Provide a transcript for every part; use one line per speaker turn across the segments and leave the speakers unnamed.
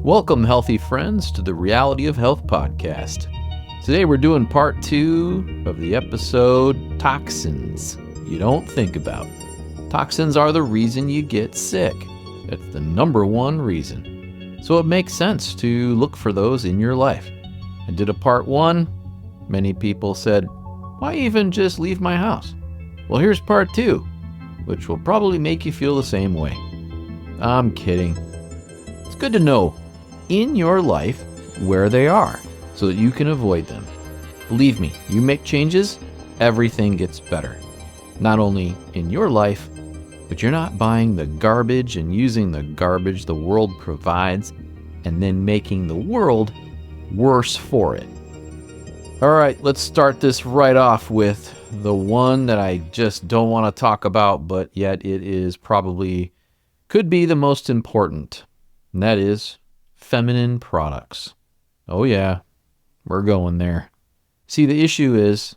Welcome, healthy friends, to the Reality of Health podcast. Today we're doing part 2 of the episode Toxins You Don't Think About. Toxins are the reason you get sick. It's the number one reason. So it makes sense to look for those in your life. I did a part 1. Many people said, why even just leave my house? Well, here's part 2, which will probably make you feel the same way. I'm kidding. It's good to know in your life where they are so that you can avoid them. Believe me, you make changes, everything gets better. Not only in your life, but you're not buying the garbage and using the garbage the world provides and then making the world worse for it. All right, let's start this right off with the one that I just don't want to talk about, but yet it is probably could be the most important, and that is feminine products. Oh yeah, we're going there. See, the issue is,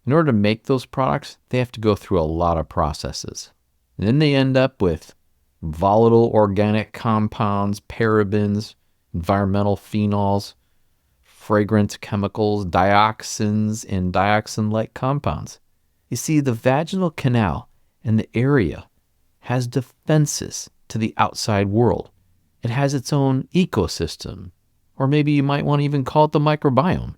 in order to make those products, they have to go through a lot of processes. And then they end up with volatile organic compounds, parabens, environmental phenols, fragrance chemicals, dioxins, and dioxin-like compounds. You see, the vaginal canal and the area has defenses to the outside world. It has its own ecosystem, or maybe you might want to even call it the microbiome.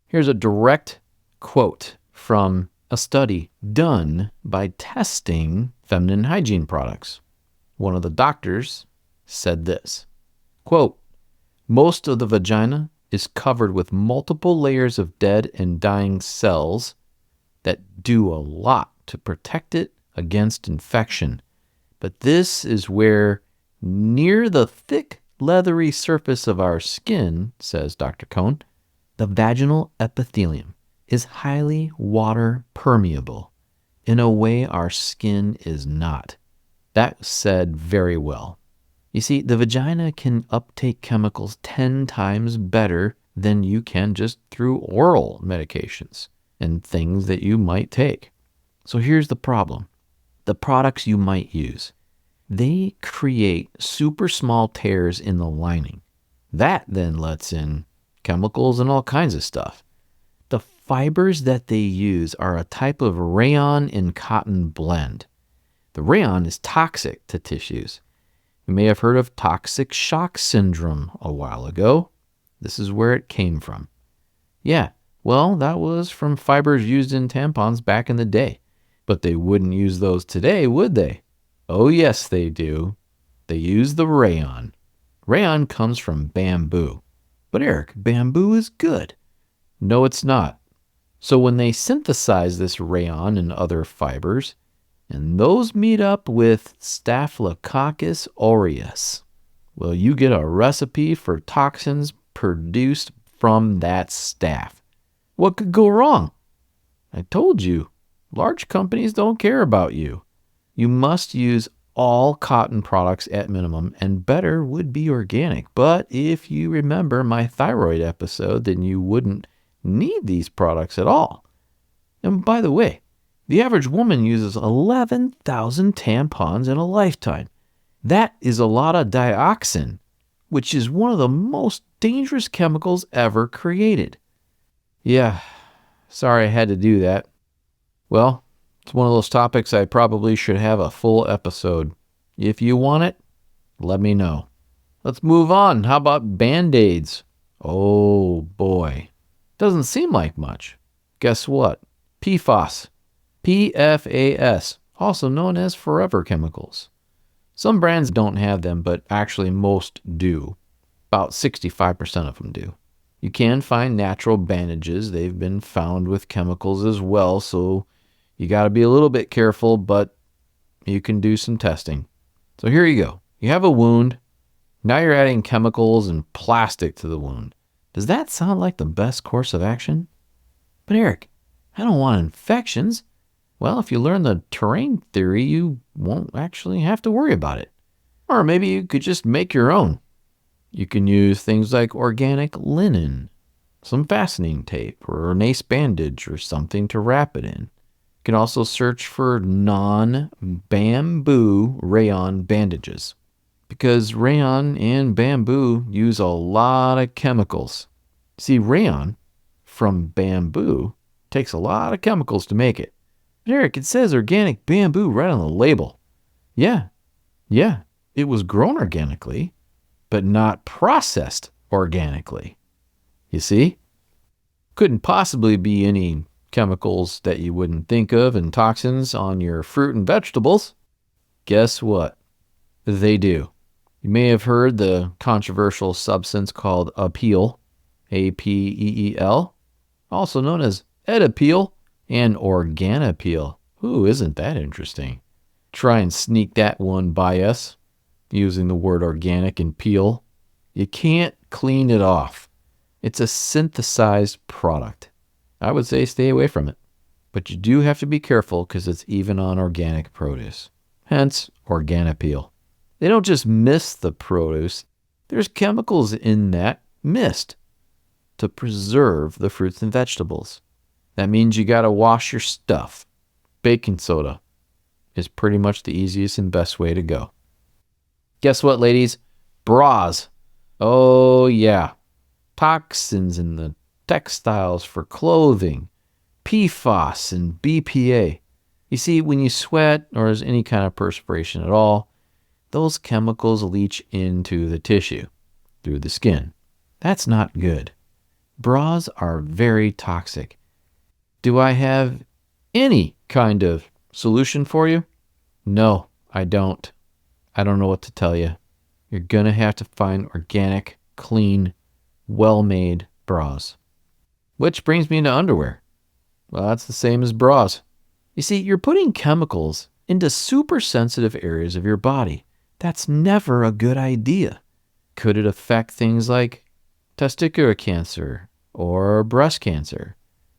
Here's a direct quote from a study done by testing feminine hygiene products. One of the doctors said this, quote, most of the vagina is covered with multiple layers of dead and dying cells that do a lot to protect it against infection. But this is where near the thick, leathery surface of our skin, says Dr. Cohn, the vaginal epithelium is highly water permeable in a way our skin is not. That was said very well. You see, the vagina can uptake chemicals 10 times better than you can just through oral medications and things that you might take. So here's the problem. The products you might use, they create super small tears in the lining. That then lets in chemicals and all kinds of stuff. The fibers that they use are a type of rayon and cotton blend. The rayon is toxic to tissues. You may have heard of toxic shock syndrome a while ago. This is where it came from. Yeah, well, that was from fibers used in tampons back in the day. But they wouldn't use those today, would they? Oh, yes, they do. They use the rayon. Rayon comes from bamboo. But Eric, bamboo is good. No, it's not. So when they synthesize this rayon and other fibers, and those meet up with Staphylococcus aureus, well, you get a recipe for toxins produced from that staph. What could go wrong? I told you, large companies don't care about you. You must use all cotton products at minimum, and better would be organic. But if you remember my thyroid episode, then you wouldn't need these products at all. And by the way, the average woman uses 11,000 tampons in a lifetime. That is a lot of dioxin, which is one of the most dangerous chemicals ever created. Yeah, sorry I had to do that. Well, it's one of those topics I probably should have a full episode. If you want it, let me know. Let's move on. How about Band-Aids? Oh boy. Doesn't seem like much. Guess what? PFAS. PFAS, also known as forever chemicals. Some brands don't have them, but actually most do. About 65% of them do. You can find natural bandages. They've been found with chemicals as well, so you got to be a little bit careful, but you can do some testing. So here you go. You have a wound. Now you're adding chemicals and plastic to the wound. Does that sound like the best course of action? But Eric, I don't want infections. Well, if you learn the terrain theory, you won't actually have to worry about it. Or maybe you could just make your own. You can use things like organic linen, some fastening tape, or an ace bandage or something to wrap it in. You can also search for non-bamboo rayon bandages. because rayon and bamboo use a lot of chemicals. See, rayon from bamboo takes a lot of chemicals to make it. But Eric, it says organic bamboo right on the label. Yeah, it was grown organically, but not processed organically. You see? Couldn't possibly be any chemicals that you wouldn't think of and toxins on your fruit and vegetables. Guess what? They do. You may have heard the controversial substance called apeel, A-P-E-E-L, also known as Edapeel and Organapeel. Ooh, isn't that interesting? Try and sneak that one by us using the word organic and peel. You can't clean it off. It's a synthesized product. I would say stay away from it. But you do have to be careful because it's even on organic produce. Hence, Organapeel. They don't just mist the produce. There's chemicals in that mist to preserve the fruits and vegetables. That means you got to wash your stuff. Baking soda is pretty much the easiest and best way to go. Guess what, ladies? Bras. Oh, yeah. Toxins in the textiles for clothing, PFAS and BPA. You see, when you sweat or there's any kind of perspiration at all, those chemicals leach into the tissue through the skin. That's not good. Bras are very toxic. Do I have any kind of solution for you? No, I don't. I don't know what to tell you. You're going to have to find organic, clean, well-made bras. Which brings me into underwear. Well, that's the same as bras. You see, you're putting chemicals into super sensitive areas of your body. That's never a good idea. Could it affect things like testicular cancer or breast cancer?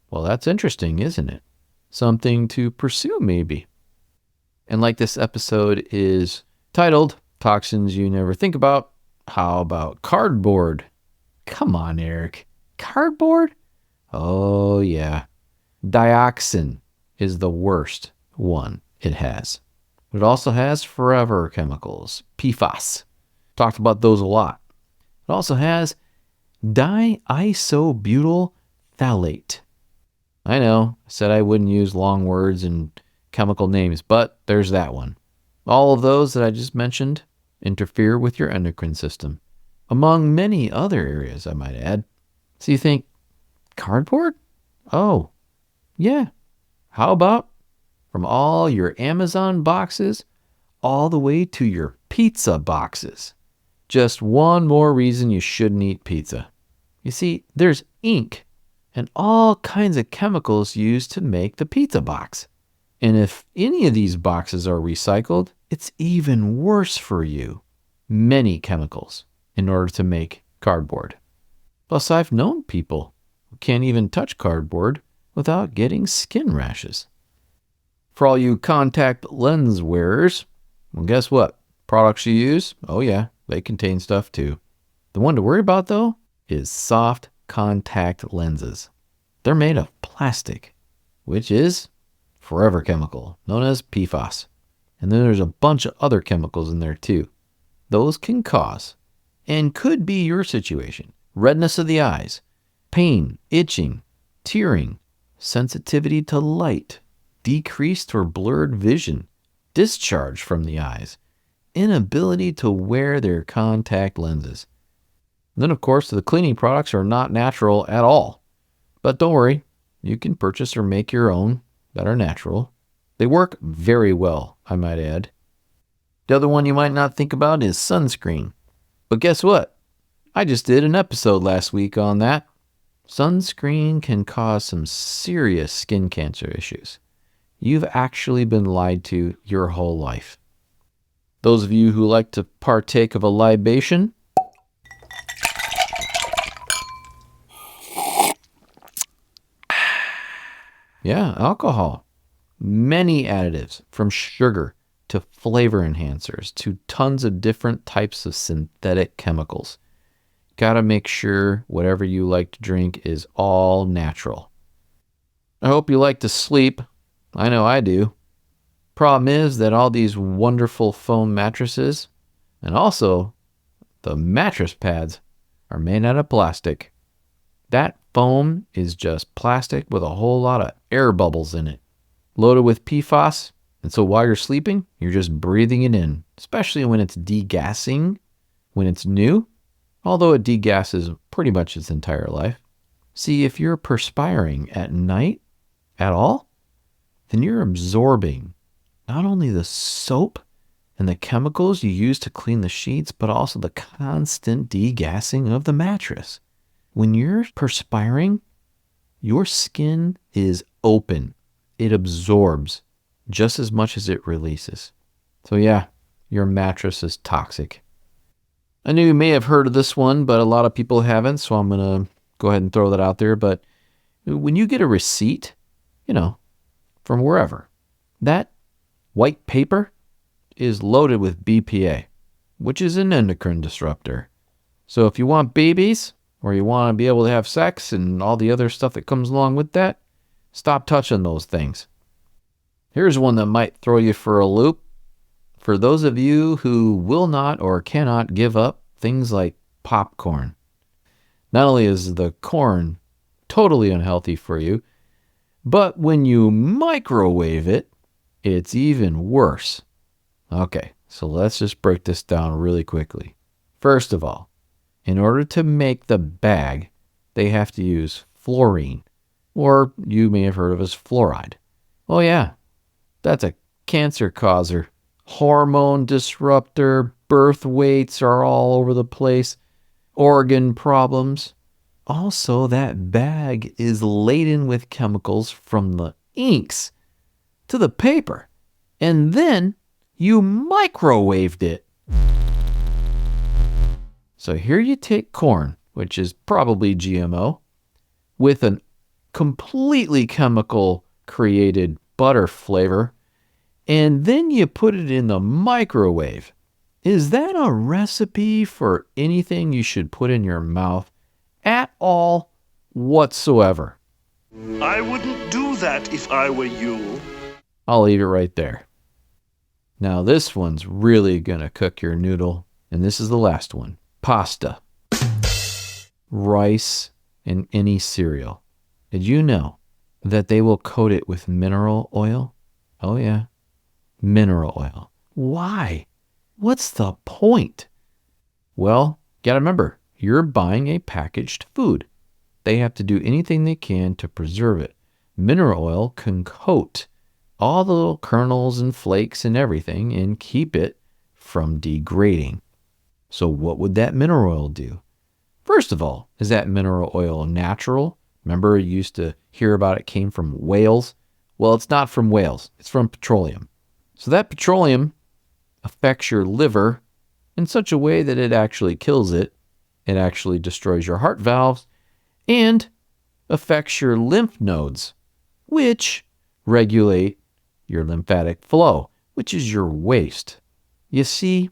Well, that's interesting, isn't it? Something to pursue, maybe. And like this episode is titled, Toxins You Never Think About, how about cardboard? Come on, Eric. Cardboard? Oh, yeah. Dioxin is the worst one it has. But it also has forever chemicals, PFAS. Talked about those a lot. It also has diisobutyl phthalate. I know, I said I wouldn't use long words and chemical names, but there's that one. All of those that I just mentioned interfere with your endocrine system, among many other areas, I might add. So you think, cardboard? Oh, yeah. How about from all your Amazon boxes all the way to your pizza boxes? Just one more reason you shouldn't eat pizza. You see, there's ink and all kinds of chemicals used to make the pizza box. And if any of these boxes are recycled, it's even worse for you. Many chemicals in order to make cardboard. Plus, I've known people who can't even touch cardboard without getting skin rashes. For all you contact lens wearers, well, guess what? Products you use, oh yeah, they contain stuff too. The one to worry about, though, is soft contact lenses. They're made of plastic, which is forever chemical, known as PFAS. And then there's a bunch of other chemicals in there too. Those can cause, and could be your situation, redness of the eyes, pain, itching, tearing, sensitivity to light, decreased or blurred vision, discharge from the eyes, inability to wear their contact lenses. And then, of course, the cleaning products are not natural at all. But don't worry, you can purchase or make your own that are natural. They work very well, I might add. The other one you might not think about is sunscreen. But guess what? I just did an episode last week on that. Sunscreen can cause some serious skin cancer issues. You've actually been lied to your whole life. Those of you who like to partake of a libation, yeah, alcohol. Many additives, from sugar to flavor enhancers to tons of different types of synthetic chemicals. Gotta make sure whatever you like to drink is all natural. I hope you like to sleep. I know I do. Problem is that all these wonderful foam mattresses, And also, the mattress pads are made out of plastic. That foam is just plastic with a whole lot of air bubbles in it, loaded with PFAS. And so while you're sleeping, you're just breathing it in, especially when it's degassing, when it's new, although it degasses pretty much its entire life. See, if you're perspiring at night at all, then you're absorbing not only the soap and the chemicals you use to clean the sheets, but also the constant degassing of the mattress. When you're perspiring, your skin is open. It absorbs just as much as it releases. So yeah, your mattress is toxic. I know you may have heard of this one, but a lot of people haven't, so I'm going to go ahead and throw that out there. But when you get a receipt, from wherever, that white paper is loaded with BPA, which is an endocrine disruptor. So if you want babies, or you want to be able to have sex and all the other stuff that comes along with that, stop touching those things. Here's one that might throw you for a loop. For those of you who will not or cannot give up things like popcorn. Not only is the corn totally unhealthy for you, but when you microwave it, it's even worse. Okay, so let's just break this down really quickly. First of all, in order to make the bag, they have to use fluorine, or you may have heard of as fluoride. Oh yeah, that's a cancer causer, hormone disruptor, birth weights are all over the place, organ problems. Also, that bag is laden with chemicals from the inks to the paper, and then you microwaved it. So here you take corn, which is probably GMO, with a completely chemical created butter flavor, and then you put it in the microwave. Is that a recipe for anything you should put in your mouth at all whatsoever?
I wouldn't do that if I were you.
I'll leave it right there. Now this one's really gonna cook your noodle, and this is the last one. Pasta, rice, and any cereal. Did you know that they will coat it with mineral oil? Oh yeah, mineral oil. Why? What's the point? Well, gotta remember, you're buying a packaged food. They have to do anything they can to preserve it. Mineral oil can coat all the little kernels and flakes and everything and keep it from degrading. So what would that mineral oil do? First of all, is that mineral oil natural? Remember you used to hear about it came from whales? Well, it's not from whales. It's from petroleum. So that petroleum affects your liver in such a way that it actually kills it. It actually destroys your heart valves and affects your lymph nodes, which regulate your lymphatic flow, which is your waste. You see,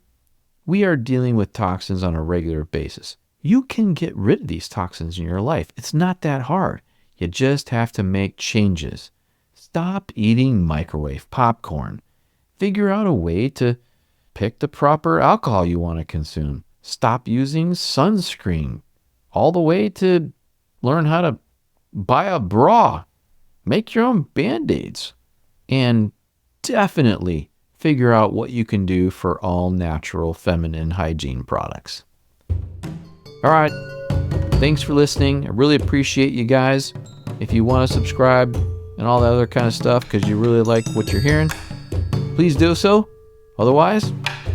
we are dealing with toxins on a regular basis. You can get rid of these toxins in your life. It's not that hard. You just have to make changes. Stop eating microwave popcorn. Figure out a way to pick the proper alcohol you want to consume. Stop using sunscreen. All the way to learn how to buy a bra. Make your own Band-Aids. And definitely figure out what you can do for all natural feminine hygiene products. All right. Thanks for listening. I really appreciate you guys. If you want to subscribe and all that other kind of stuff because you really like what you're hearing, please do so. Otherwise,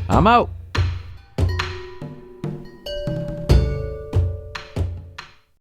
I'm out.